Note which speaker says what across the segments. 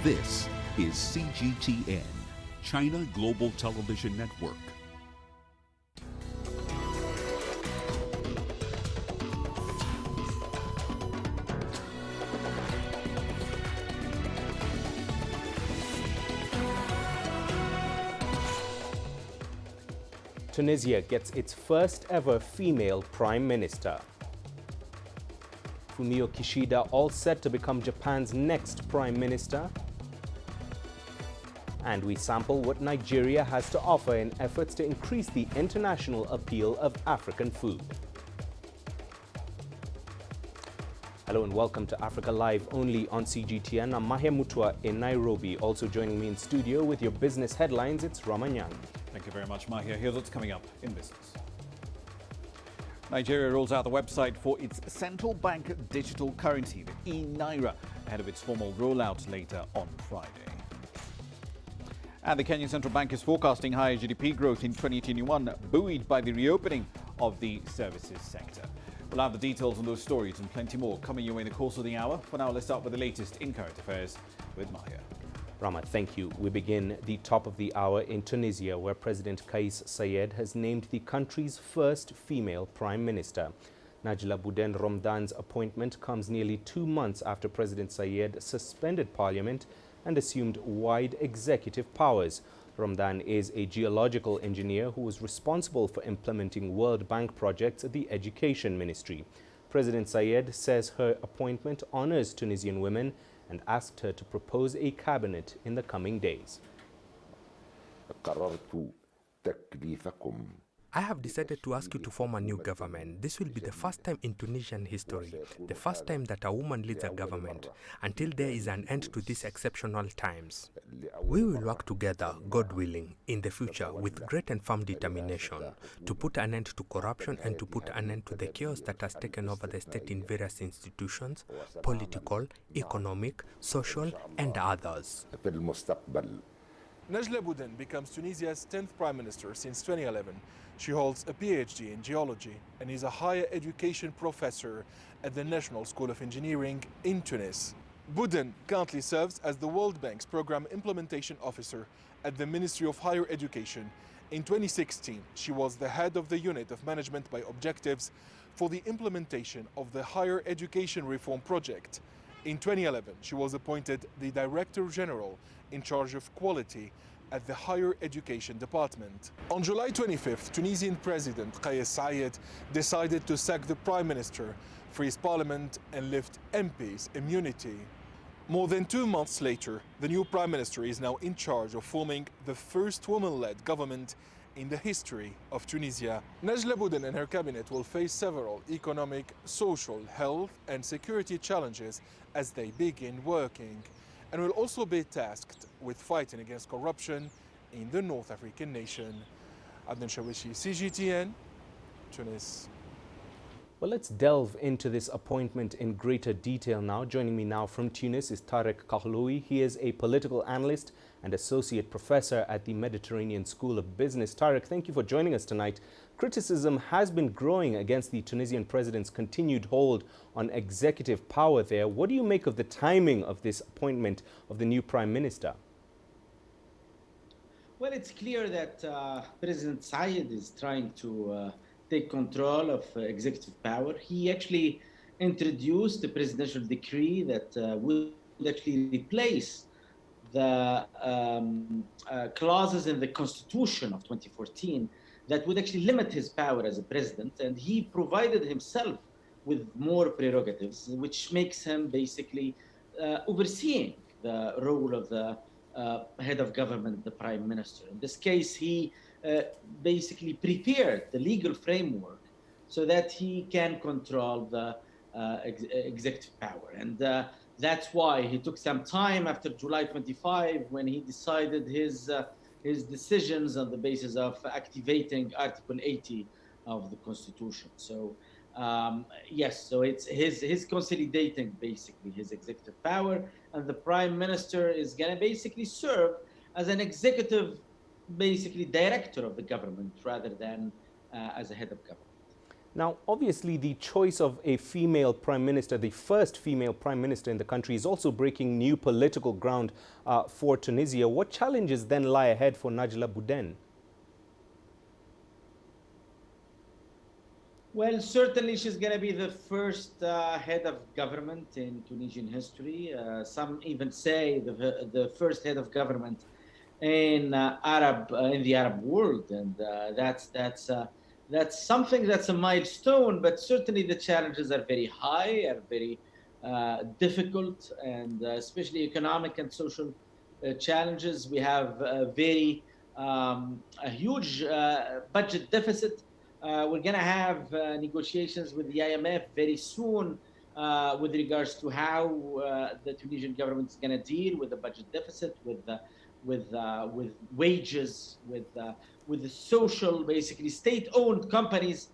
Speaker 1: This is CGTN, China Global Television Network.
Speaker 2: Tunisia gets its first ever female prime minister. Fumio Kishida all set to become Japan's next prime minister. And we sample what Nigeria has to offer in efforts to increase the international appeal of African food. Hello and welcome to Africa Live, only on CGTN. I'm Mahia Mutua in Nairobi. Also joining me in studio with your business headlines, it's Ramanyan.
Speaker 3: Thank you very much, Mahia. Here's what's coming up in business. Nigeria rolls out the website for its central bank digital currency, the e-Naira, ahead of its formal rollout later on Friday. And the Kenyan Central Bank is forecasting higher GDP growth in 2021, buoyed by the reopening of the services sector. We'll have the details on those stories and plenty more coming your way in the course of the hour. For now, let's start with the latest in current affairs with Mahia.
Speaker 2: Rama, thank you. We begin the top of the hour in Tunisia, where President Kais Saied has named the country's first female prime minister. Najla Bouden Romdan's appointment comes nearly 2 months after President Saied suspended parliament and assumed wide executive powers. Romdan is a geological engineer who was responsible for implementing World Bank projects at the Education Ministry. President Saied says her appointment honors Tunisian women and asked her to propose a cabinet in the coming days.
Speaker 4: I have decided to ask you to form a new government. This will be the first time in Tunisian history, the first time that a woman leads a government, until there is an end to these exceptional times. We will work together, God willing, in the future with great and firm determination to put an end to corruption and to put an end to the chaos that has taken over the state in various institutions, political, economic, social, and others.
Speaker 5: Najla Bouden becomes Tunisia's 10th prime minister since 2011. She holds a PhD in geology and is a higher education professor at the National School of Engineering in Tunis. Bouden currently serves as the World Bank's Program Implementation Officer at the Ministry of Higher Education. In 2016, she was the head of the Unit of Management by Objectives for the implementation of the Higher Education Reform Project. In 2011, she was appointed the Director General in charge of quality at the Higher Education Department. On July 25th, Tunisian President Kais Saied decided to sack the Prime Minister, freeze Parliament and lift MPs' immunity. More than 2 months later, the new Prime Minister is now in charge of forming the first woman-led government in the history of Tunisia. Najla Bouden and her cabinet will face several economic, social, health and security challenges as they begin working, and will also be tasked with fighting against corruption in the North African nation. Adnan Shawishi, CGTN, Tunis.
Speaker 2: Well, let's delve into this appointment in greater detail now. Joining me now from Tunis is Tarek Kahloui. He is a political analyst and associate professor at the Mediterranean School of Business. Tarek, thank you for joining us tonight. Criticism has been growing against the Tunisian president's continued hold on executive power there. What do you make of the timing of this appointment of the new prime minister?
Speaker 6: Well, it's clear that President Saied is trying to take control of executive power. He actually introduced a presidential decree that would actually replace the clauses in the Constitution of 2014 that would actually limit his power as a president, and he provided himself with more prerogatives, which makes him basically overseeing the role of the head of government, the prime minister. In this case, he basically prepared the legal framework so that he can control the executive power. And that's why he took some time after July 25 when he decided his decisions on the basis of activating Article 80 of the Constitution. So yes, so it's his consolidating basically his executive power, and the prime minister is going to basically serve as an executive basically director of the government rather than as a head of government.
Speaker 2: Now, obviously, the choice of a female prime minister, the first female prime minister in the country, is also breaking new political ground for Tunisia. What challenges then lie ahead for Najla Bouden?
Speaker 6: Well, certainly she's going to be the first head of government in Tunisian history. Some even say the first head of government in the Arab world, and that's something that's a milestone. But certainly the challenges are very high, are very difficult, and especially economic and social challenges. We have a huge budget deficit. We're going to have negotiations with the IMF very soon with regards to how the Tunisian government is going to deal with the budget deficit, with wages, with the social, basically state-owned companies.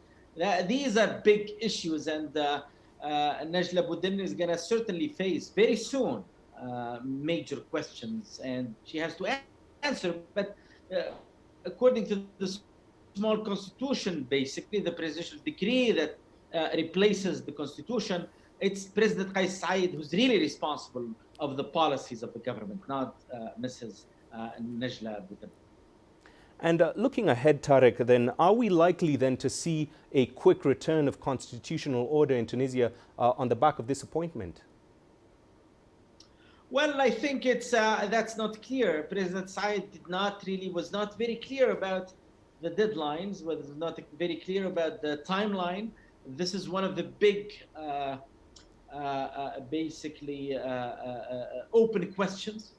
Speaker 6: These are big issues, and Najla Bouden is going to certainly face very soon major questions, and she has to answer. But according to the small constitution, basically the presidential decree that replaces the constitution, it's President Kais Saied who's really responsible of the policies of the government, not Mrs. Najla Bouden.
Speaker 2: And looking ahead, Tariq, then are we likely then to see a quick return of constitutional order in Tunisia on the back of this appointment?
Speaker 6: Well, I think that's not clear. President Saied was not very clear about the deadlines, was not very clear about the timeline. This is one of the big, basically open questions.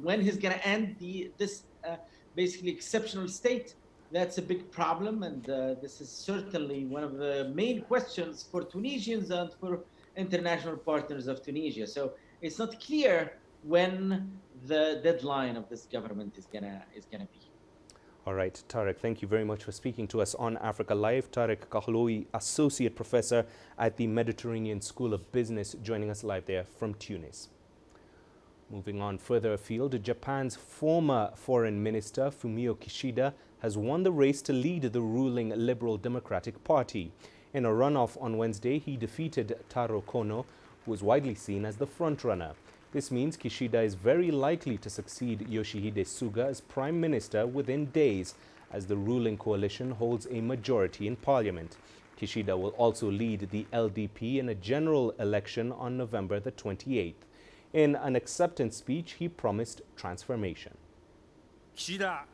Speaker 6: When he's going to end this basically exceptional state, that's a big problem, and this is certainly one of the main questions for Tunisians and for international partners of Tunisia. So it's not clear when the deadline of this government is gonna be.
Speaker 2: All right, Tariq, thank you very much for speaking to us on Africa Live. Tariq Kahloui, Associate Professor at the Mediterranean School of Business, joining us live there from Tunis. Moving on further afield, Japan's former Foreign Minister Fumio Kishida has won the race to lead the ruling Liberal Democratic Party. In a runoff on Wednesday, he defeated Taro Kono, who is widely seen as the frontrunner. This means Kishida is very likely to succeed Yoshihide Suga as Prime Minister within days, as the ruling coalition holds a majority in parliament. Kishida will also lead the LDP in a general election on November the 28th. In an acceptance speech, he promised transformation.
Speaker 7: I,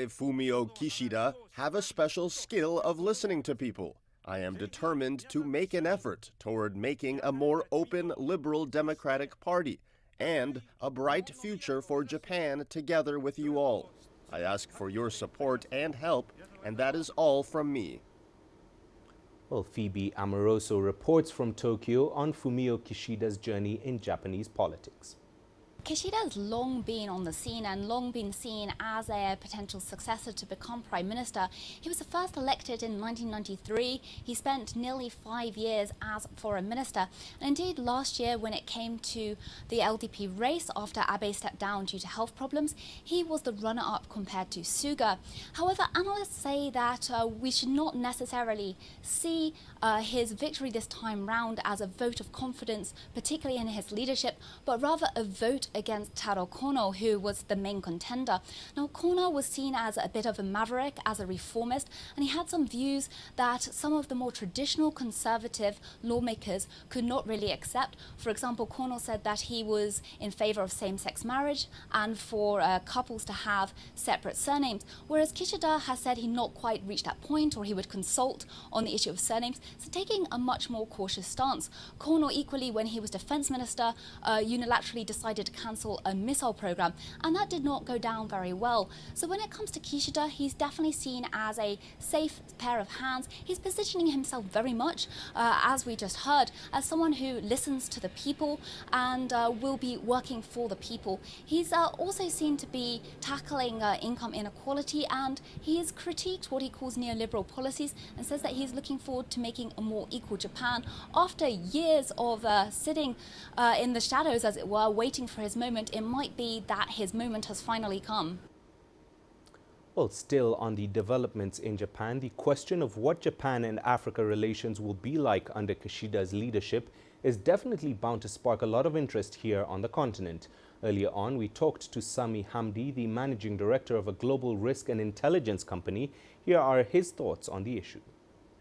Speaker 7: Fumio Kishida, have a special skill of listening to people. I am determined to make an effort toward making a more open, liberal democratic party and a bright future for Japan together with you all. I ask for your support and help, and that is all from me.
Speaker 2: Well, Phoebe Amoroso reports from Tokyo on Fumio Kishida's journey in Japanese politics.
Speaker 8: Kishida has long been on the scene and long been seen as a potential successor to become Prime Minister. He was first elected in 1993. He spent nearly 5 years as Foreign Minister. And indeed, last year, when it came to the LDP race after Abe stepped down due to health problems, he was the runner-up compared to Suga. However, analysts say that we should not necessarily see his victory this time round as a vote of confidence, particularly in his leadership, but rather a vote against Taro Kono, who was the main contender. Now, Kono was seen as a bit of a maverick, as a reformist, and he had some views that some of the more traditional conservative lawmakers could not really accept. For example, Kono said that he was in favor of same-sex marriage and for couples to have separate surnames, whereas Kishida has said he'd not quite reached that point, or he would consult on the issue of surnames, so taking a much more cautious stance. Kono, equally, when he was defense minister, unilaterally decided to cancel a missile program, and that did not go down very well. So when it comes to Kishida, he's definitely seen as a safe pair of hands. He's positioning himself very much, as we just heard, as someone who listens to the people and will be working for the people. He's also seen to be tackling income inequality, and he's critiqued what he calls neoliberal policies and says that he's looking forward to making a more equal Japan after years of sitting in the shadows, as it were, waiting for his moment. It might be that his moment has finally come.
Speaker 2: Well, still on the developments in Japan, the question of what Japan and Africa relations will be like under Kishida's leadership is definitely bound to spark a lot of interest here on the continent. Earlier on, we talked to Sami Hamdi, the managing director of a global risk and intelligence company. Here are his thoughts on the issue.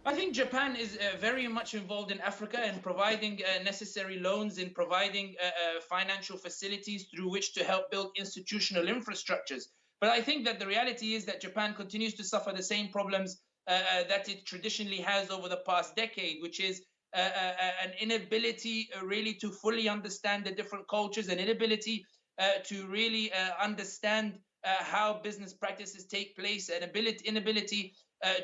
Speaker 9: I think Japan is very much involved in Africa and providing necessary loans, in providing financial facilities through which to help build institutional infrastructures. But I think that the reality is that Japan continues to suffer the same problems that it traditionally has over the past decade, which is an inability really to fully understand the different cultures, an inability to really understand how business practices take place, an inability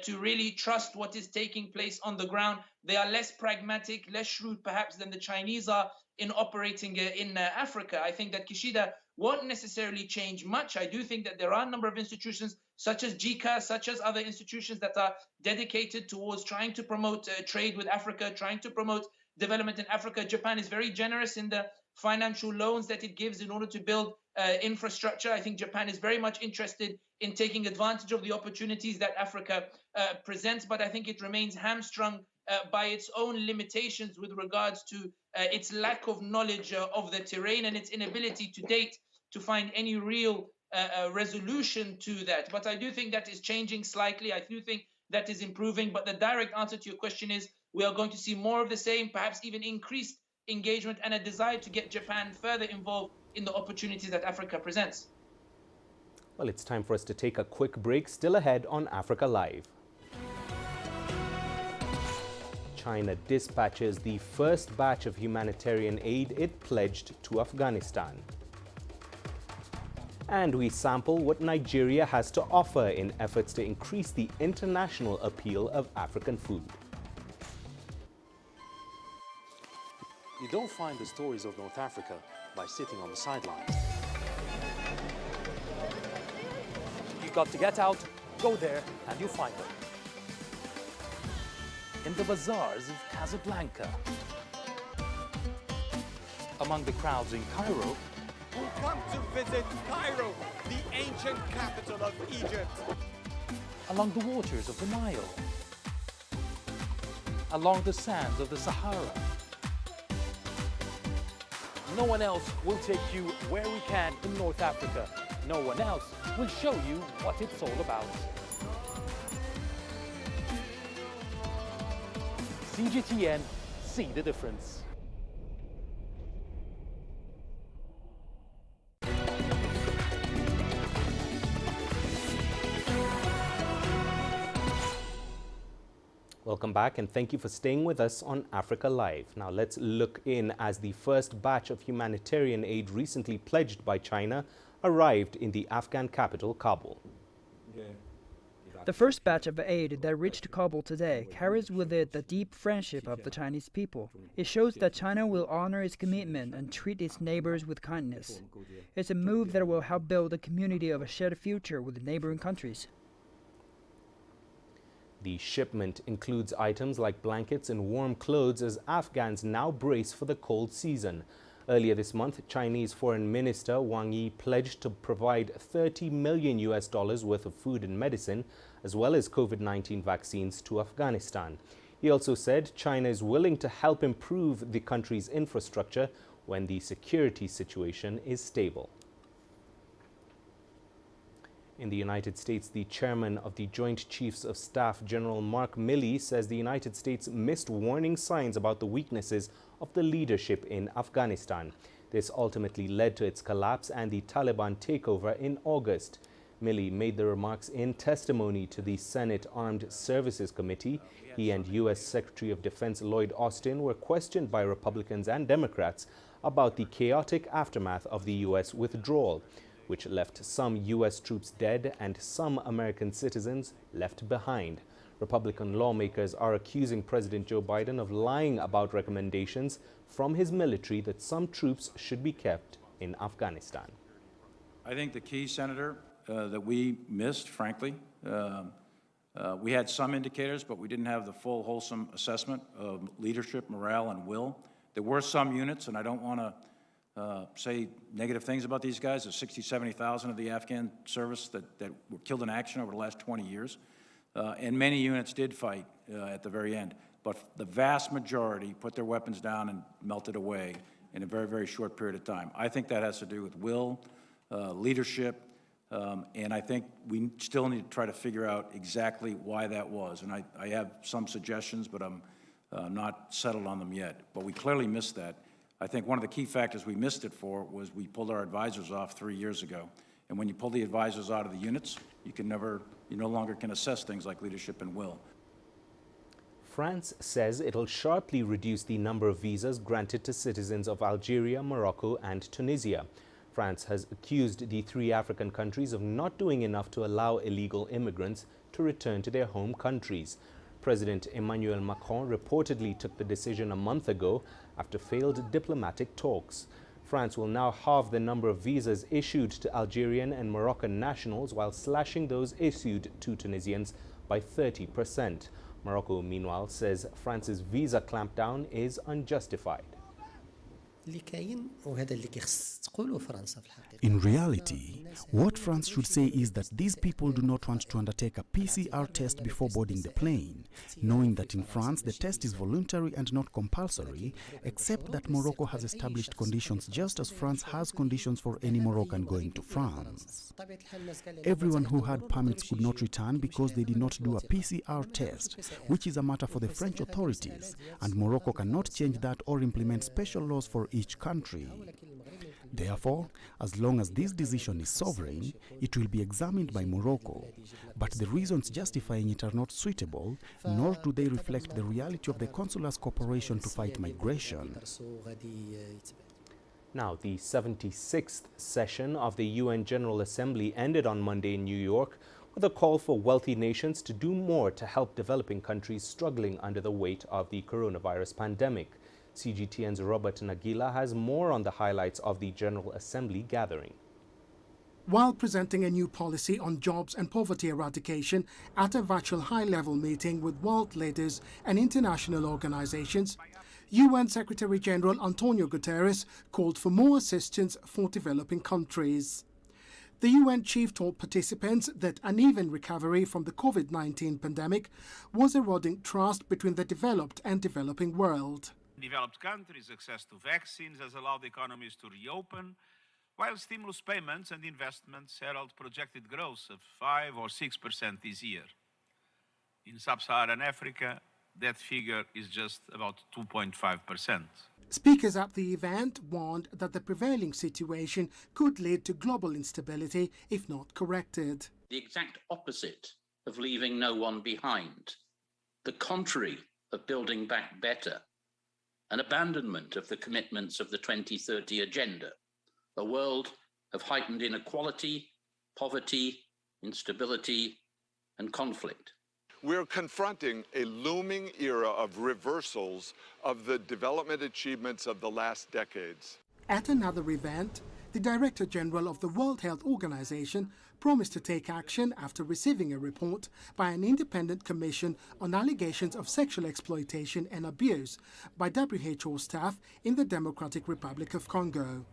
Speaker 9: to really trust what is taking place on the ground. They are less pragmatic, less shrewd perhaps than the Chinese are in operating in Africa. I think that Kishida won't necessarily change much. I do think that there are a number of institutions such as JICA, such as other institutions that are dedicated towards trying to promote trade with Africa, trying to promote development in Africa. Japan is very generous in the financial loans that it gives in order to build infrastructure. I think Japan is very much interested in taking advantage of the opportunities that Africa presents, but I think it remains hamstrung by its own limitations with regards to its lack of knowledge of the terrain and its inability to date to find any real resolution to that. But I do think that is changing slightly. I do think that is improving. But the direct answer to your question is we are going to see more of the same, perhaps even increased engagement and a desire to get Japan further involved in the opportunities that Africa presents.
Speaker 2: Well, it's time for us to take a quick break. Still ahead on Africa Live. China dispatches the first batch of humanitarian aid it pledged to Afghanistan. And we sample what Nigeria has to offer in efforts to increase the international appeal of African food.
Speaker 10: You don't find the stories of North Africa by sitting on the sidelines. You've got to get out, go there, and you'll find them. In the bazaars of Casablanca, among the crowds in Cairo,
Speaker 11: who come to visit Cairo, the ancient capital of Egypt.
Speaker 10: Along the waters of the Nile, along the sands of the Sahara. No one else will take you where we can in North Africa. No one else will show you what it's all about. CGTN, see the difference.
Speaker 2: Welcome back and thank you for staying with us on Africa Live. Now let's look in as the first batch of humanitarian aid recently pledged by China arrived in the Afghan capital, Kabul.
Speaker 12: The first batch of aid that reached Kabul today carries with it the deep friendship of the Chinese people. It shows that China will honor its commitment and treat its neighbors with kindness. It's a move that will help build a community of a shared future with neighboring countries.
Speaker 2: The shipment includes items like blankets and warm clothes as Afghans now brace for the cold season. Earlier this month, Chinese Foreign Minister Wang Yi pledged to provide $30 million worth of food and medicine, as well as COVID-19 vaccines to Afghanistan. He also said China is willing to help improve the country's infrastructure when the security situation is stable. In the United States, the chairman of the Joint Chiefs of Staff, General Mark Milley, says the United States missed warning signs about the weaknesses of the leadership in Afghanistan. This ultimately led to its collapse and the Taliban takeover in August. Milley made the remarks in testimony to the Senate Armed Services Committee. He and U.S. Secretary of Defense Lloyd Austin were questioned by Republicans and Democrats about the chaotic aftermath of the U.S. withdrawal, which left some U.S. troops dead and some American citizens left behind. Republican lawmakers are accusing President Joe Biden of lying about recommendations from his military that some troops should be kept in Afghanistan.
Speaker 13: I think the key, Senator, that we missed, frankly, we had some indicators, but we didn't have the full, wholesome assessment of leadership, morale, and will. There were some units, and I don't want to say negative things about these guys. There's 60, 70,000 of the Afghan service that were killed in action over the last 20 years. And many units did fight at the very end. But the vast majority put their weapons down and melted away in a very, very short period of time. I think that has to do with will, leadership, and I think we still need to try to figure out exactly why that was. And I have some suggestions, but I'm not settled on them yet. But we clearly missed that. I think one of the key factors we missed it for was we pulled our advisors off 3 years ago. And when you pull the advisors out of the units, you no longer can assess things like leadership and will.
Speaker 2: France says it'll sharply reduce the number of visas granted to citizens of Algeria, Morocco and Tunisia. France has accused the three African countries of not doing enough to allow illegal immigrants to return to their home countries. President Emmanuel Macron reportedly took the decision a month ago after failed diplomatic talks. France will now halve the number of visas issued to Algerian and Moroccan nationals while slashing those issued to Tunisians by 30%. Morocco, meanwhile, says France's visa clampdown is unjustified.
Speaker 14: In reality, what France should say is that these people do not want to undertake a PCR test before boarding the plane, knowing that in France the test is voluntary and not compulsory, except that Morocco has established conditions just as France has conditions for any Moroccan going to France. Everyone who had permits could not return because they did not do a PCR test, which is a matter for the French authorities, and Morocco cannot change that or implement special laws for each country. Therefore, as long as this decision is sovereign, it will be examined by Morocco. But the reasons justifying it are not suitable, nor do they reflect the reality of the consular's cooperation to fight migration.
Speaker 2: Now, the 76th session of the UN General Assembly ended on Monday in New York with a call for wealthy nations to do more to help developing countries struggling under the weight of the coronavirus pandemic. CGTN's Robert Nagila has more on the highlights of the General Assembly gathering.
Speaker 15: While presenting a new policy on jobs and poverty eradication at a virtual high-level meeting with world leaders and international organizations, UN Secretary-General Antonio Guterres called for more assistance for developing countries. The UN chief told participants that uneven recovery from the COVID-19 pandemic was eroding trust between the developed and developing world.
Speaker 16: Developed countries' access to vaccines has allowed economies to reopen, while stimulus payments and investments herald projected growth of 5 or 6% this year. In sub-Saharan Africa, that figure is just about 2.5%.
Speaker 15: Speakers at the event warned that the prevailing situation could lead to global instability if not corrected.
Speaker 17: The exact opposite of leaving no one behind, the contrary of building back better, an abandonment of the commitments of the 2030 Agenda, a world of heightened inequality, poverty, instability, and conflict.
Speaker 18: We're confronting a looming era of reversals of the development achievements of the last decades.
Speaker 15: At another event, the Director General of the World Health Organization promised to take action after receiving a report by an independent commission on allegations of sexual exploitation and abuse by WHO staff in the Democratic Republic of Congo.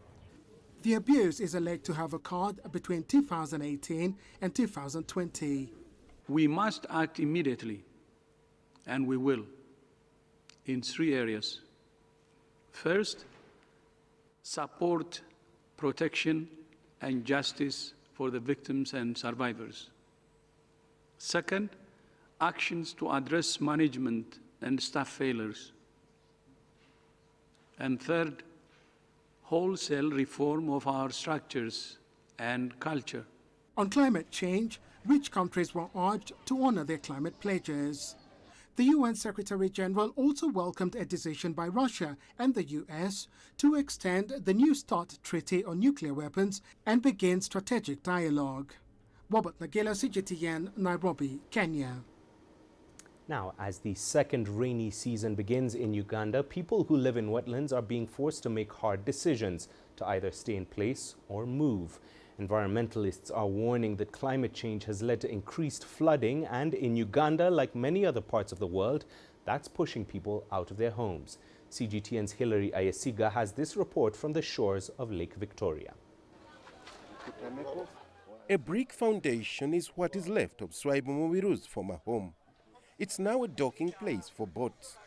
Speaker 15: The abuse is alleged to have occurred between 2018 and 2020.
Speaker 19: We must act immediately, and we will, in 3 areas. First, support, protection, and justice for the victims and survivors. Second, actions to address management and staff failures. And third, wholesale reform of our structures and culture.
Speaker 15: On climate change, rich countries were urged to honor their climate pledges. The UN Secretary-General also welcomed a decision by Russia and the US to extend the New START Treaty on nuclear weapons and begin strategic dialogue. Robert Nagila, CGTN, Nairobi, Kenya.
Speaker 2: Now, as the second rainy season begins in Uganda, people who live in wetlands are being forced to make hard decisions to either stay in place or move. Environmentalists are warning that climate change has led to increased flooding, and in Uganda, like many other parts of the world, that's pushing people out of their homes. CGTN's Hilary Ayesiga has this report from the shores of Lake Victoria.
Speaker 20: A brick foundation is what is left of Swaibu Mubiru's former home. It's now a docking place for boats.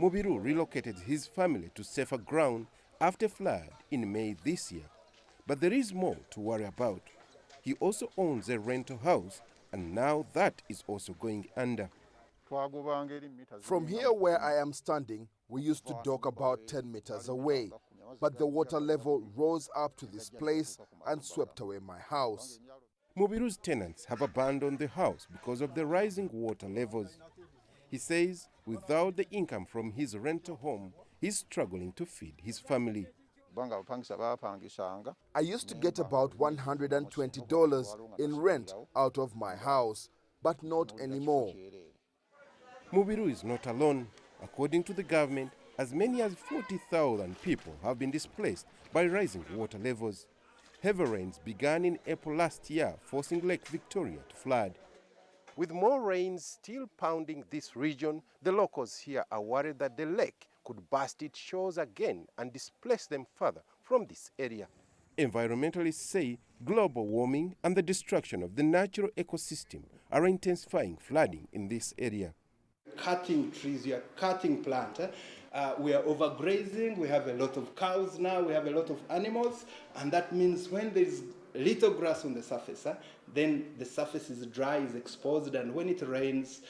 Speaker 20: Mubiru relocated his family to safer ground after flood in May this year. But there is more to worry about. He also owns a rental house, and now that is also going under.
Speaker 21: From here where I am standing, we used to dock about 10 meters away, but the water level rose up to this place and swept away my house.
Speaker 20: Mubiru's tenants have abandoned the house because of the rising water levels. He says without the income from his rental home, he's struggling to feed his family.
Speaker 21: I used to get about $120 in rent out of my house, but not anymore.
Speaker 20: Mubiru is not alone. According to the government, as many as 40,000 people have been displaced by rising water levels. Heavy rains began in April last year, forcing Lake Victoria to flood. With more rain still pounding this region, the locals here are worried that the lake could burst its shores again and displace them further from this area. Environmentalists say global warming and the destruction of the natural ecosystem are intensifying flooding in this area.
Speaker 22: Cutting trees, we are cutting plants. We are overgrazing, we have a lot of cows now, we have a lot of animals, and that means when there's little grass on the surface, then the surface is dry, is exposed, and when it rains,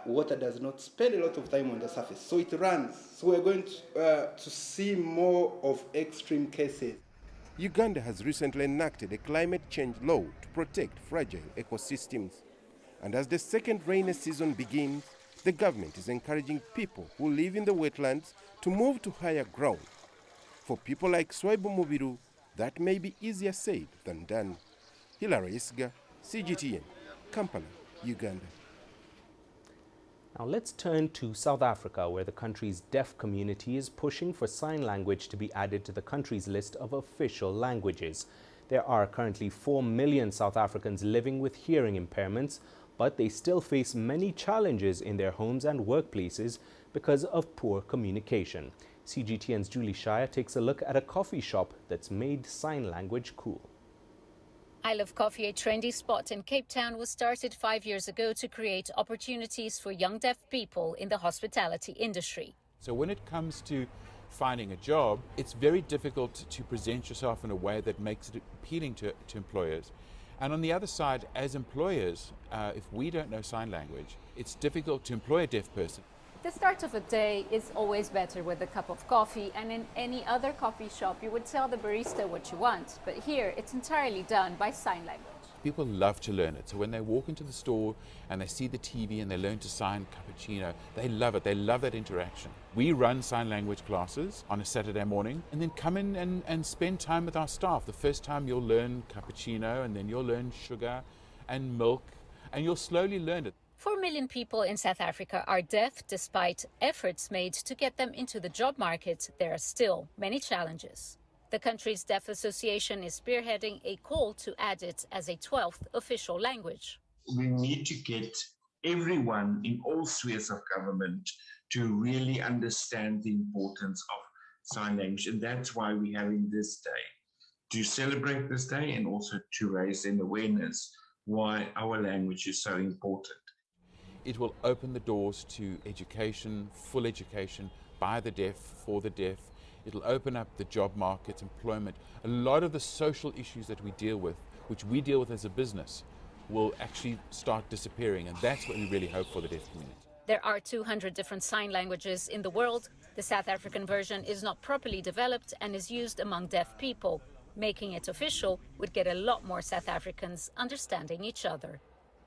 Speaker 22: water does not spend a lot of time on the surface, so it runs. So we're going to see more of extreme cases.
Speaker 20: Uganda has recently enacted a climate change law to protect fragile ecosystems. And as the second rainy season begins, the government is encouraging people who live in the wetlands to move to higher ground. For people like Swaibu Mubiru, that may be easier said than done. Hilary Ayesiga, CGTN, Kampala, Uganda.
Speaker 2: Now let's turn to South Africa, where the country's deaf community is pushing for sign language to be added to the country's list of official languages. There are currently 4 million South Africans living with hearing impairments, but they still face many challenges in their homes and workplaces because of poor communication. CGTN's Julie Shire takes a look at a coffee shop that's made sign language cool.
Speaker 23: I Love Coffee, a trendy spot in Cape Town, was started 5 years ago to create opportunities for young deaf people in the hospitality industry.
Speaker 24: So when it comes to finding a job, it's very difficult to present yourself in a way that makes it appealing to employers. And on the other side, as employers, if we don't know sign language, it's difficult to employ a deaf person.
Speaker 23: The start of a day is always better with a cup of coffee, and in any other coffee shop you would tell the barista what you want, but here it's entirely done by sign language.
Speaker 24: People love to learn it, so when they walk into the store and they see the TV and they learn to sign cappuccino, they love it, they love that interaction. We run sign language classes on a Saturday morning and then come in and spend time with our staff. The first time you'll learn cappuccino, and then you'll learn sugar and milk, and you'll slowly learn it.
Speaker 23: 4 million people in South Africa are deaf. Despite efforts made to get them into the job market, there are still many challenges. The country's Deaf Association is spearheading a call to add it as a 12th official language.
Speaker 25: We need to get everyone in all spheres of government to really understand the importance of sign language, and that's why we're having this day, to celebrate this day and also to raise an awareness why our language is so important.
Speaker 24: It will open the doors to education, full education by the deaf, for the deaf. It'll open up the job market, employment. A lot of the social issues that we deal with, which we deal with as a business, will actually start disappearing, and that's what we really hope for the deaf community.
Speaker 23: There are 200 different sign languages in the world. The South African version is not properly developed and is used among deaf people. Making it official would get a lot more South Africans understanding each other.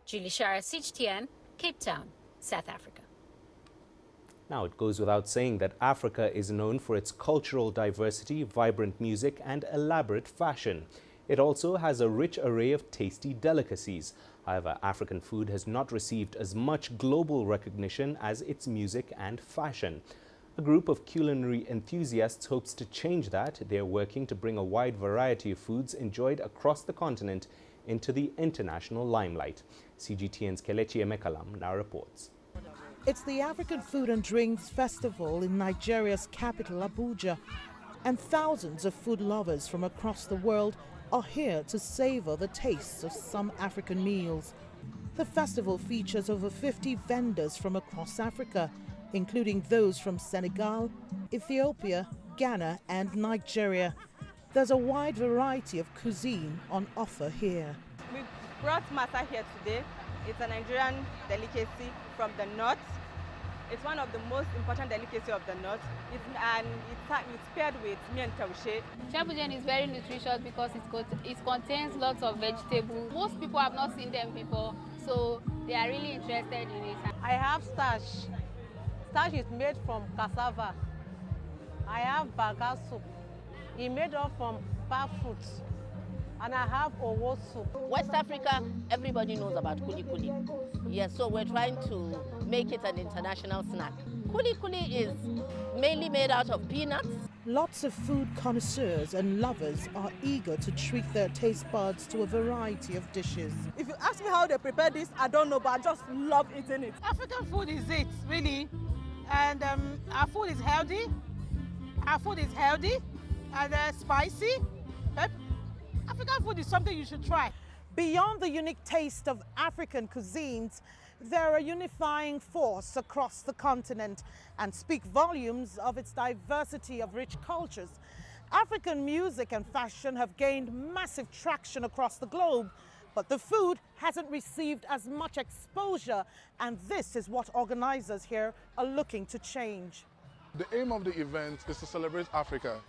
Speaker 23: Julie Shara, CGTN, Cape Town, South Africa.
Speaker 2: Now, it goes without saying that Africa is known for its cultural diversity, vibrant music, and elaborate fashion. It also has a rich array of tasty delicacies. However, African food has not received as much global recognition as its music and fashion. A group of culinary enthusiasts hopes to change that. They are working to bring a wide variety of foods enjoyed across the continent into the international limelight. CGTN's Kelechi Emekalam now reports.
Speaker 1: It's the African Food and Drinks Festival in Nigeria's capital, Abuja, and thousands of food lovers from across the world are here to savor the tastes of some African meals. The festival features over 50 vendors from across Africa, including those from Senegal, Ethiopia, Ghana, and Nigeria. There's a wide variety of cuisine on offer here.
Speaker 3: We brought masa here today. It's a Nigerian delicacy from the north. It's one of the most important delicacies of the north. It's paired with mian taushe.
Speaker 4: Chabujan is very nutritious because it contains lots of vegetables. Most people have not seen them before, so they are really interested in it.
Speaker 5: I have starch. Starch is made from cassava. I have baga soup. It's made up from palm fruits. And I have owo soup.
Speaker 6: West Africa, everybody knows about kuli kuli. Yes, so we're trying to make it an international snack. Kuli kuli is mainly made out of peanuts.
Speaker 1: Lots of food connoisseurs and lovers are eager to treat their taste buds to a variety of dishes.
Speaker 5: If you ask me how they prepare this, I don't know, but I just love eating it.
Speaker 26: African food is it, really. And our food is healthy. And spicy. African food is something you should try.
Speaker 1: Beyond the unique taste of African cuisines, they're a unifying force across the continent and speak volumes of its diversity of rich cultures. African music and fashion have gained massive traction across the globe, but the food hasn't received as much exposure, and this is what organizers here are looking to change.
Speaker 27: The aim of the event is to celebrate Africa.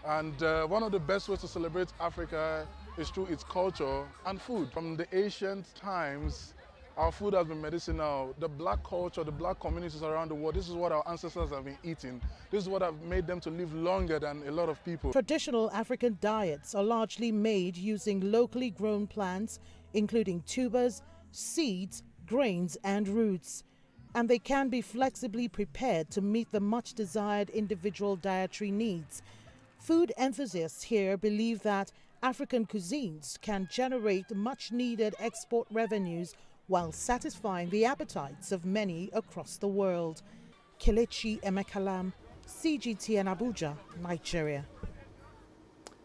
Speaker 27: And one of the best ways to celebrate Africa is through its culture and food. From the ancient times, our food has been medicinal. The black culture, the black communities around the world, this is what our ancestors have been eating. This is what has made them to live longer than a lot of people.
Speaker 1: Traditional African diets are largely made using locally grown plants, including tubers, seeds, grains, and roots. And they can be flexibly prepared to meet the much desired individual dietary needs. Food enthusiasts here believe that African cuisines can generate much-needed export revenues while satisfying the appetites of many across the world. Kelechi Emekalam, CGTN Abuja, Nigeria.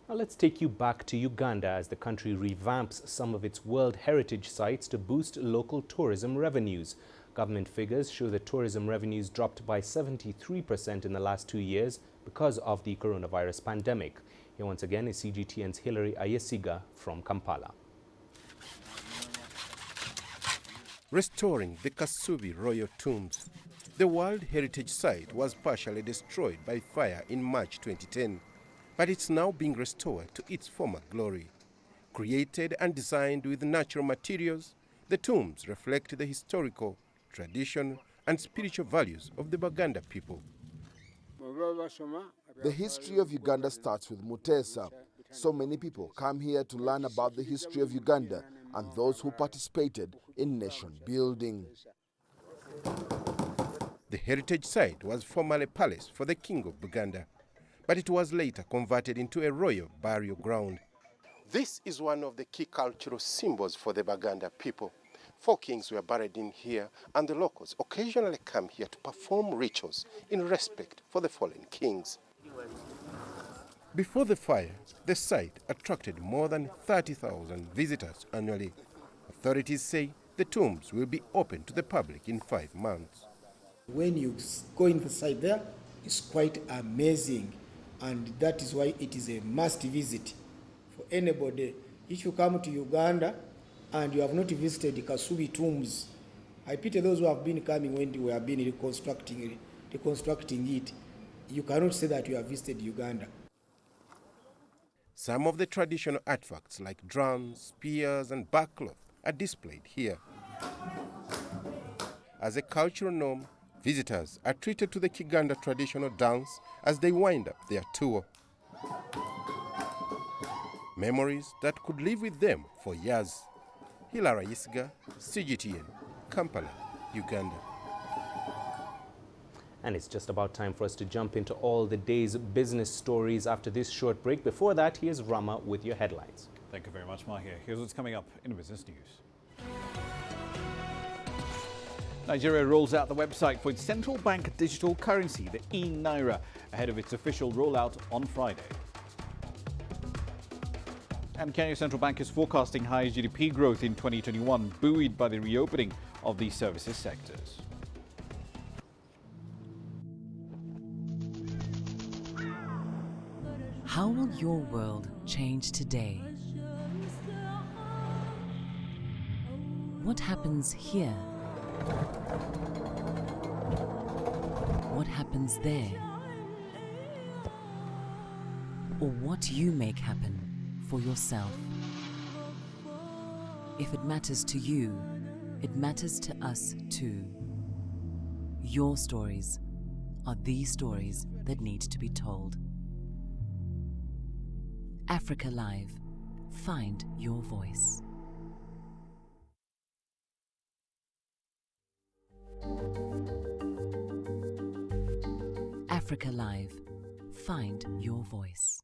Speaker 2: Now let's take you back to Uganda as the country revamps some of its World Heritage sites to boost local tourism revenues. Government figures show that tourism revenues dropped by 73% in the last 2 years because of the coronavirus pandemic. Here once again is CGTN's Hilary Ayesiga from Kampala.
Speaker 20: Restoring the Kasubi royal tombs. The World Heritage Site was partially destroyed by fire in March 2010, but it's now being restored to its former glory. Created and designed with natural materials, the tombs reflect the historical, traditional and spiritual values of the Baganda people.
Speaker 21: The history of Uganda starts with Mutesa. So many people come here to learn about the history of Uganda and those who participated in nation building.
Speaker 20: The heritage site was formerly a palace for the king of Buganda, but it was later converted into a royal burial ground. This is one of the key cultural symbols for the Baganda people. 4 kings were buried in here, and the locals occasionally come here to perform rituals in respect for the fallen kings. Before the fire, the site attracted more than 30,000 visitors annually. Authorities say the tombs will be open to the public in 5 months.
Speaker 28: When you go in the site there, it's quite amazing, and that is why it is a must visit for anybody. If you come to Uganda and you have not visited the Kasubi tombs, I pity those who have been coming when we have been reconstructing it. You cannot say that you have visited Uganda.
Speaker 20: Some of the traditional artifacts like drums, spears and backcloth are displayed here. As a cultural norm, visitors are treated to the Kiganda traditional dance as they wind up their tour. Memories that could live with them for years. Hilary Ayesiga, CGTN, Kampala, Uganda.
Speaker 2: And it's just about time for us to jump into all the day's business stories after this short break. Before that, here's Rama with your headlines.
Speaker 29: Thank you very much, Mahia. Here's what's coming up in business news.
Speaker 7: Nigeria rolls out the website for its central bank digital currency, the e-Naira, ahead of its official rollout on Friday. And Kenya Central Bank is forecasting high GDP growth in 2021, buoyed by the reopening of the services sectors.
Speaker 8: How will your world change today? What happens here? What happens there? Or what you make happen for yourself? If it matters to you, it matters to us too. Your stories are the stories that need to be told. Africa Live. Find your voice. Africa Live. Find your voice.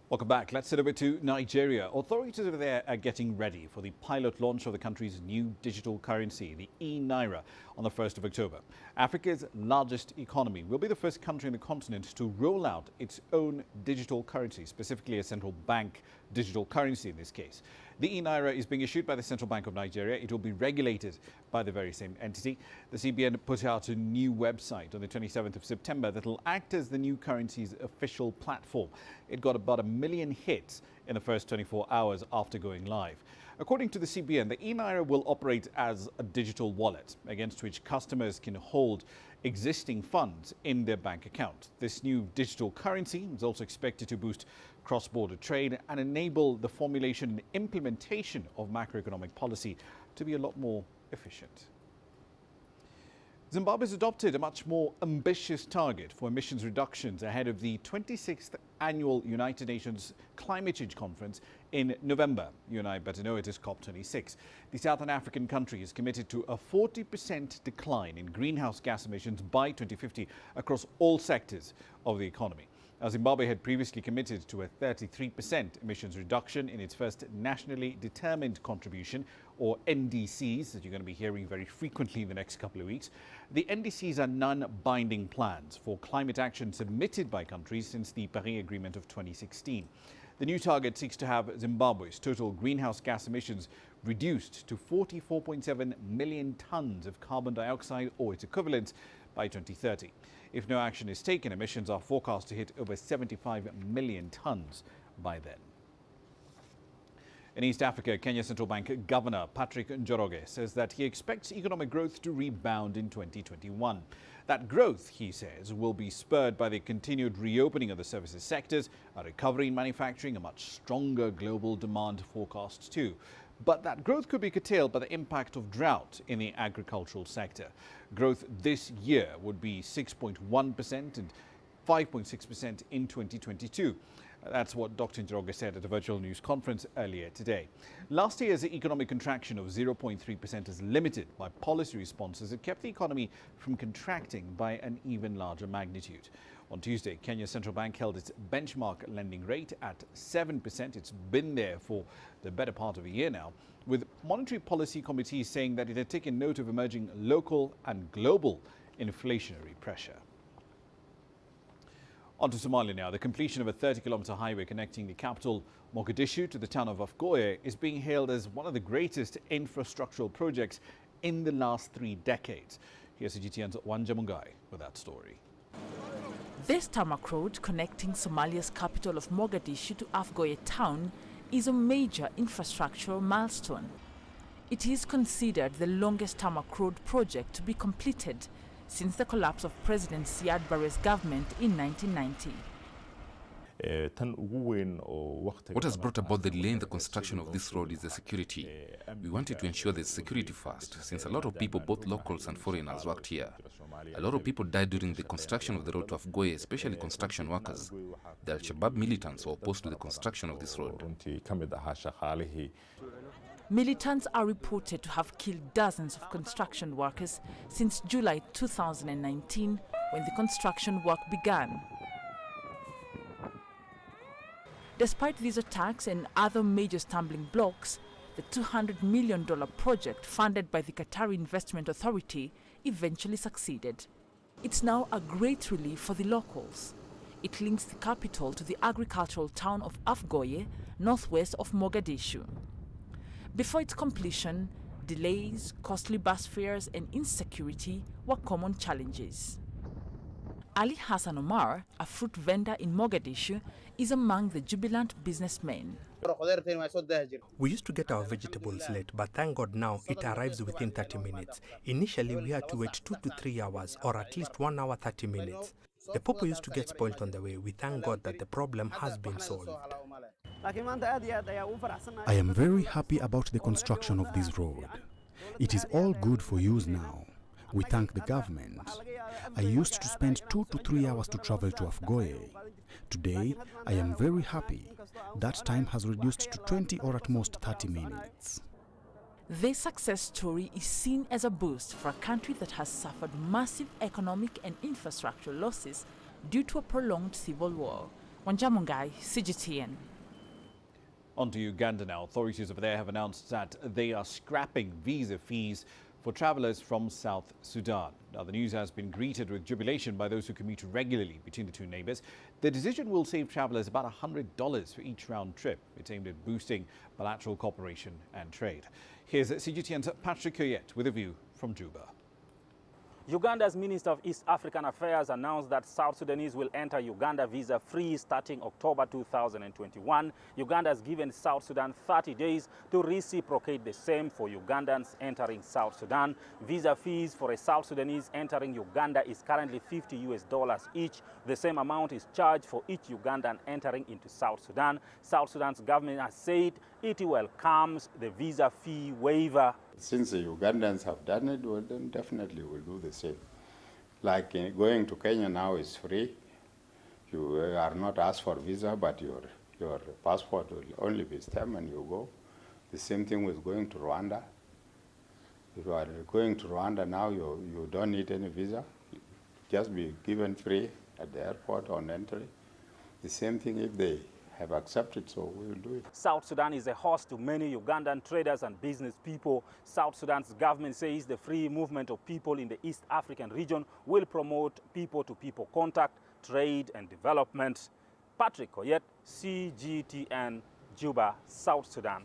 Speaker 7: Welcome back. Let's head over to Nigeria. Authorities over there are getting ready for the pilot launch of the country's new digital currency, the e-Naira, on the 1st of October. Africa's largest economy will be the first country in the continent to roll out its own digital currency, specifically a central bank digital currency in this case. The e-Naira is being issued by the Central Bank of Nigeria. It will be regulated by the very same entity. The CBN put out a new website on the 27th of September that will act as the new currency's official platform. It got about 1 million hits in the first 24 hours after going live. According to the CBN, the e-Naira will operate as a digital wallet against which customers can hold existing funds in their bank account. This new digital currency is also expected to boost cross-border trade and enable the formulation and implementation of macroeconomic policy to be a lot more efficient. Zimbabwe has adopted a much more ambitious target for emissions reductions ahead of the 26th annual United Nations Climate Change Conference in November. You and I better know it is COP26. The Southern African country is committed to a 40% decline in greenhouse gas emissions by 2050 across all sectors of the economy. Now, Zimbabwe had previously committed to a 33% emissions reduction in its first nationally determined contribution, or NDCs, that you're going to be hearing very frequently in the next couple of weeks. The NDCs are non-binding plans for climate action submitted by countries since the Paris Agreement of 2016. The new target seeks to have Zimbabwe's total greenhouse gas emissions reduced to 44.7 million tons of carbon dioxide or its equivalent by 2030. If no action is taken, emissions are forecast to hit over 75 million tons by then. In East Africa, Kenya Central Bank Governor Patrick Njoroge says that he expects economic growth to rebound in 2021. That growth, he says, will be spurred by the continued reopening of the services sectors, a recovery in manufacturing, a much stronger global demand forecast too. But that growth could be curtailed by the impact of drought in the agricultural sector. Growth this year would be 6.1% and 5.6% in 2022. That's what Dr. Njoroge said at a virtual news conference earlier today. Last year's economic contraction of 0.3% is limited by policy responses that kept the economy from contracting by an even larger magnitude. On Tuesday, Kenya's central bank held its benchmark lending rate at 7%. It's been there for the better part of a year now, with monetary policy committees saying that it had taken note of emerging local and global inflationary pressure. On to Somalia now. The completion of a 30-kilometre highway connecting the capital, Mogadishu, to the town of Afgoye is being hailed as one of the greatest infrastructural projects in the last 3 decades. Here's CGTN's Wanja Mungai with that story.
Speaker 9: This tarmac road connecting Somalia's capital of Mogadishu to Afgoye town is a major infrastructural milestone. It is considered the longest tarmac road project to be completed since the collapse of President Siad Barre's government in 1990.
Speaker 10: What has brought about the delay in the construction of this road is the security. We wanted to ensure there's security first, since a lot of people, both locals and foreigners, worked here. A lot of people died during the construction of the road to Afgoye, especially construction workers. The Al-Shabaab militants were opposed to the construction of this road.
Speaker 9: Militants are reported to have killed dozens of construction workers since July 2019, when the construction work began. Despite these attacks and other major stumbling blocks, the $200 million project funded by the Qatari Investment Authority eventually succeeded. It's now a great relief for the locals. It links the capital to the agricultural town of Afgoye, northwest of Mogadishu. Before its completion, delays, costly bus fares and insecurity were common challenges. Ali Hassan Omar, a fruit vendor in Mogadishu, is among the jubilant businessmen.
Speaker 11: We used to get our vegetables late, but thank God now it arrives within 30 minutes. Initially, we had to wait 2 to 3 hours, or at least 1 hour 30 minutes. The popo used to get spoiled on the way. We thank God that the problem has been solved.
Speaker 12: I am very happy about the construction of this road. It is all good for use now. We thank the government. I used to spend 2 to 3 hours to travel to Afgoye. Today, I am very happy. That time has reduced to 20 or at most 30 minutes.
Speaker 9: This success story is seen as a boost for a country that has suffered massive economic and infrastructure losses due to a prolonged civil war. Wanjamungai, CGTN.
Speaker 7: On to Uganda now. Authorities over there have announced that they are scrapping visa fees for travellers from South Sudan. Now, the news has been greeted with jubilation by those who commute regularly between the two neighbours. The decision will save travellers about $100 for each round trip. It's aimed at boosting bilateral cooperation and trade. Here's CGTN's Patrick Koyet with a view from Juba.
Speaker 13: Uganda's Minister of East African Affairs announced that South Sudanese will enter Uganda visa-free starting October 2021. Uganda has given South Sudan 30 days to reciprocate the same for Ugandans entering South Sudan. Visa fees for a South Sudanese entering Uganda is currently $50 each. The same amount is charged for each Ugandan entering into South Sudan. South Sudan's government has said it welcomes the visa fee waiver.
Speaker 14: Since the Ugandans have done it, well, then definitely we'll do the same. Like going to Kenya now is free. You are not asked for visa, but your passport will only be stamped and you go. The same thing with going to Rwanda. If you are going to Rwanda now, you don't need any visa. Just be given free at the airport on entry. The same thing if they have accepted, so we will do it.
Speaker 13: South Sudan is a host to many Ugandan traders and business people. South Sudan's government says the free movement of people in the East African region will promote people-to-people contact, trade and development. Patrick Koyet, CGTN, Juba, South Sudan.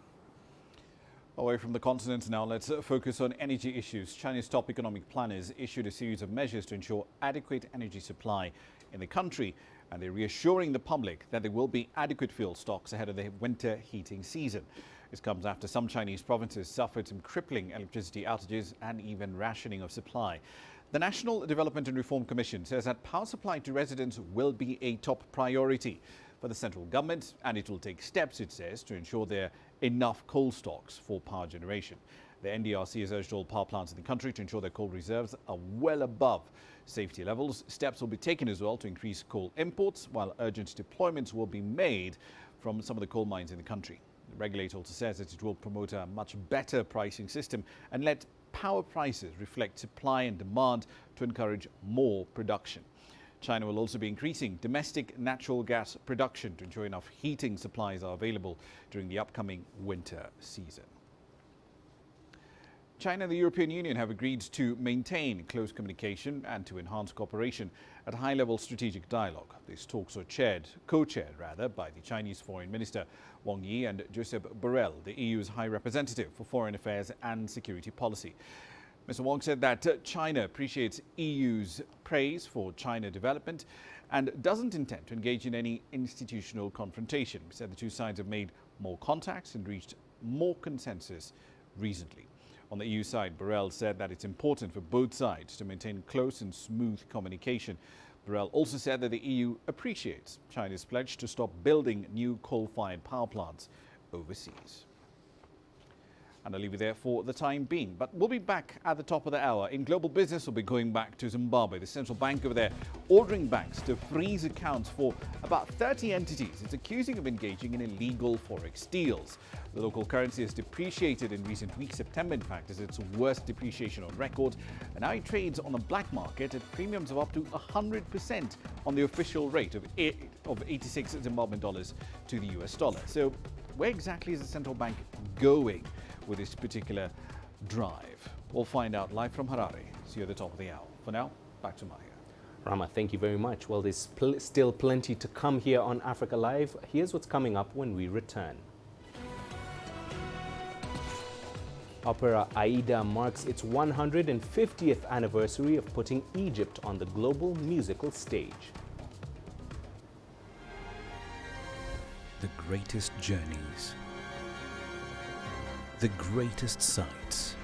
Speaker 7: Away from the continent now, let's focus on energy issues. China's top economic planners issued a series of measures to ensure adequate energy supply in the country, and they're reassuring the public that there will be adequate fuel stocks ahead of the winter heating season. This comes after some Chinese provinces suffered some crippling electricity outages and even rationing of supply. The National Development and Reform Commission says that power supply to residents will be a top priority for the central government, and it will take steps, it says, to ensure there are enough coal stocks for power generation. The NDRC has urged all power plants in the country to ensure their coal reserves are well above safety levels. Steps will be taken as well to increase coal imports, while urgent deployments will be made from some of the coal mines in the country. The regulator also says that it will promote a much better pricing system and let power prices reflect supply and demand to encourage more production. China will also be increasing domestic natural gas production to ensure enough heating supplies are available during the upcoming winter season. China and the European Union have agreed to maintain close communication and to enhance cooperation at high-level strategic dialogue. These talks are co-chaired by the Chinese Foreign Minister Wang Yi and Josep Borrell, the EU's High Representative for Foreign Affairs and Security Policy. Mr. Wang said that China appreciates EU's praise for China development and doesn't intend to engage in any institutional confrontation. He said the two sides have made more contacts and reached more consensus recently. On the EU side, Borrell said that it's important for both sides to maintain close and smooth communication. Borrell also said that the EU appreciates China's pledge to stop building new coal-fired power plants overseas. And I'll leave you there for the time being. But we'll be back at the top of the hour. In global business, we'll be going back to Zimbabwe. The central bank over there ordering banks to freeze accounts for about 30 entities it's accusing of engaging in illegal forex deals. The local currency has depreciated in recent weeks. September, in fact, is its worst depreciation on record. And now it trades on the black market at premiums of up to 100% on the official rate of 86 Zimbabwean dollars to the US dollar. So where exactly is the central bank going with this particular drive? We'll find out live from Harare. See you at the top of the hour. For now, back to Mahia.
Speaker 2: Rama, thank you very much. Well, there's still plenty to come here on Africa Live. Here's what's coming up when we return. Opera Aida marks its 150th anniversary of putting Egypt on the global musical stage.
Speaker 15: The greatest journeys, the greatest sights,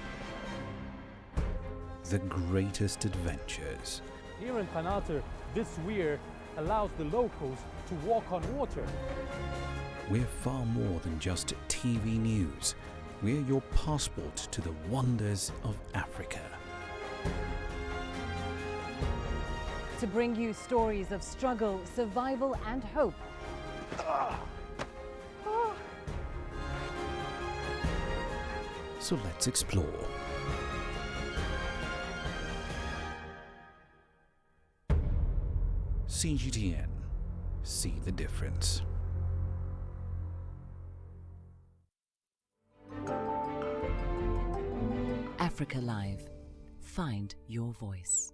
Speaker 15: the greatest adventures.
Speaker 16: Here in Qanater, this weir allows the locals to walk on water.
Speaker 15: We're far more than just TV news. We're your passport to the wonders of Africa.
Speaker 17: To bring you stories of struggle, survival and hope.
Speaker 15: So let's explore. CGTN. See the difference.
Speaker 8: Africa Live. Find your voice.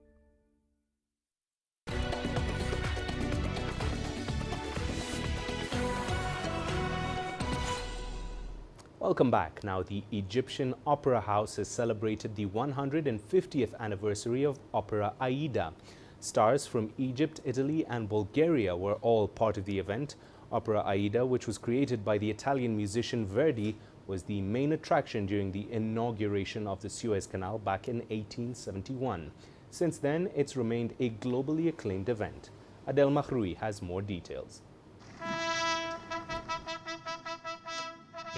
Speaker 2: Welcome back. Now, the Egyptian Opera House has celebrated the 150th anniversary of Opera Aida. Stars from Egypt, Italy and Bulgaria were all part of the event. Opera Aida, which was created by the Italian musician Verdi, was the main attraction during the inauguration of the Suez Canal back in 1871. Since then, it's remained a globally acclaimed event. Adel Mahroui has more details.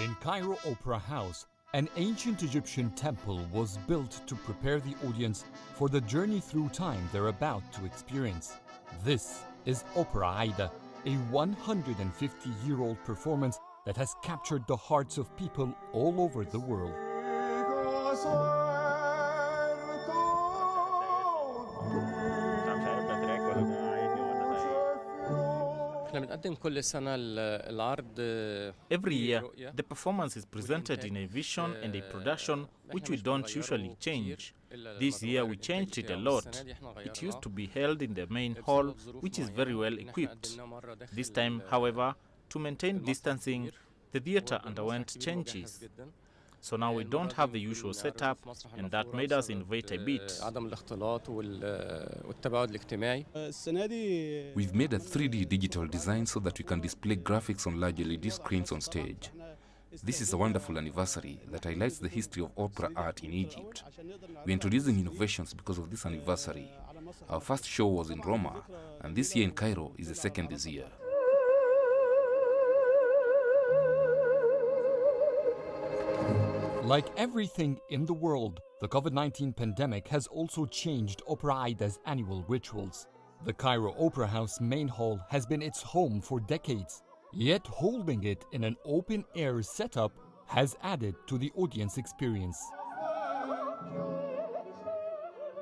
Speaker 18: In Cairo Opera House, an ancient Egyptian temple was built to prepare the audience for the journey through time they're about to experience. This is Opera Aida, a 150-year-old performance that has captured the hearts of people all over the world.
Speaker 19: Every year, the performance is presented in a vision and a production which we don't usually change. This year we changed it a lot. It used to be held in the main hall, which is very well equipped. This time, however, to maintain distancing, the theatre underwent changes. So now we don't have the usual setup, and that made us innovate a bit.
Speaker 10: We've made a 3D digital design so that we can display graphics on large LED screens on stage. This is a wonderful anniversary that highlights the history of opera art in Egypt. We're introducing innovations because of this anniversary. Our first show was in Roma, and this year in Cairo is the second this year.
Speaker 18: Like everything in the world, the COVID-19 pandemic has also changed Opera Aida's annual rituals. The Cairo Opera House main hall has been its home for decades, yet holding it in an open-air setup has added to the audience experience.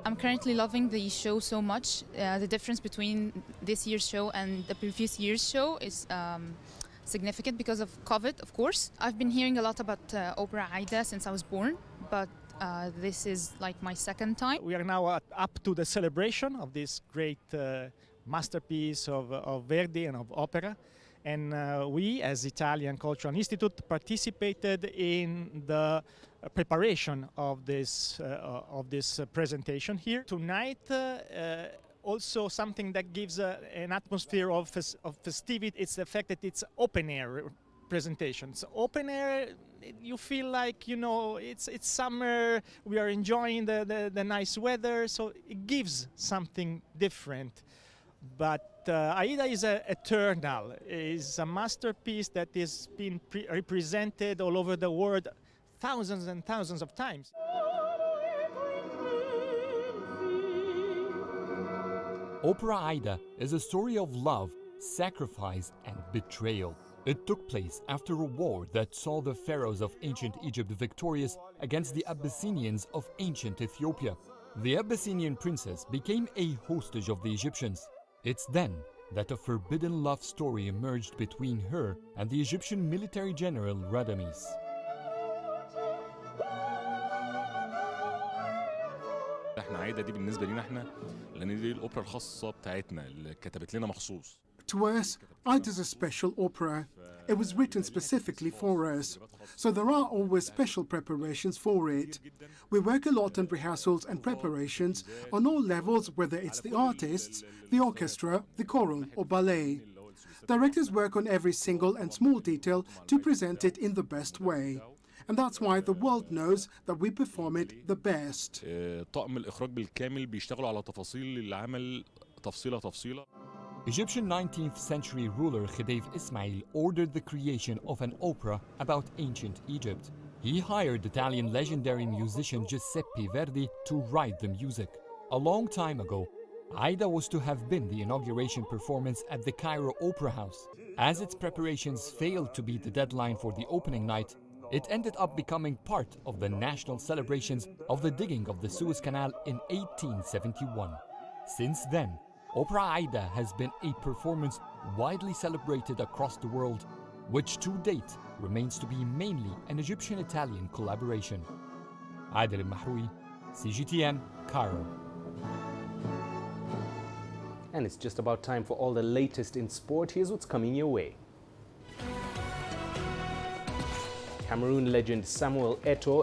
Speaker 22: I'm currently loving the show so much. The difference between this year's show and the previous year's show is significant because of COVID, of course. I've been hearing a lot about Opera Aida since I was born, but this is like my second time.
Speaker 24: We are now up to the celebration of this great masterpiece of Verdi and of opera. And we, as Italian Cultural Institute, participated in the preparation of this presentation here. Tonight, also something that gives an atmosphere of festivity, it's the fact that it's open-air presentation. So open air, you feel like, you know, it's summer, we are enjoying the nice weather, so it gives something different. But Aida is eternal. It's a masterpiece that is being represented all over the world thousands and thousands of times.
Speaker 18: Opera Aida is a story of love, sacrifice, and betrayal. It took place after a war that saw the pharaohs of ancient Egypt victorious against the Abyssinians of ancient Ethiopia. The Abyssinian princess became a hostage of the Egyptians. It's then that a forbidden love story emerged between her and the Egyptian military general Radames.
Speaker 3: احنا عايدة دي بالنسبة لنا احنا لأن دي الأوبرا الخاصة بتاعتنا اللي كتبت لنا مخصوص.
Speaker 4: To us, Aida is a special opera. It was written specifically for us, so there are always special preparations for it. We work a lot on rehearsals and preparations on all levels, whether it's the artists, the orchestra, the choral or ballet. Directors work on every single and small detail to present it in the best way. And that's why the world knows that we perform it the best.
Speaker 3: طاقم الإخراج بالكامل بيشتغلوا على تفاصيل العمل تفصيلة.
Speaker 18: Egyptian 19th century ruler Khedive Ismail ordered the creation of an opera about ancient Egypt. He hired Italian legendary musician Giuseppe Verdi to write the music. A long time ago, Aida was to have been the inauguration performance at the Cairo Opera House. As its preparations failed to beat the deadline for the opening night, it ended up becoming part of the national celebrations of the digging of the Suez Canal in 1871. Since then, Opera Aida has been a performance widely celebrated across the world, which to date remains to be mainly an Egyptian-Italian collaboration. Aida al-Mahroui, CGTN, Cairo.
Speaker 2: And it's just about time for all the latest in sport. Here's what's coming your way. Cameroon legend Samuel Eto'o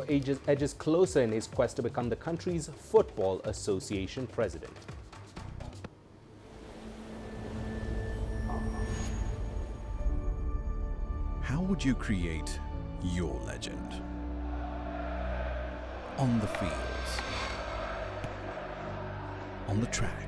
Speaker 2: edges closer in his quest to become the country's Football Association president.
Speaker 15: How would you create your legend? On the fields, on the tracks,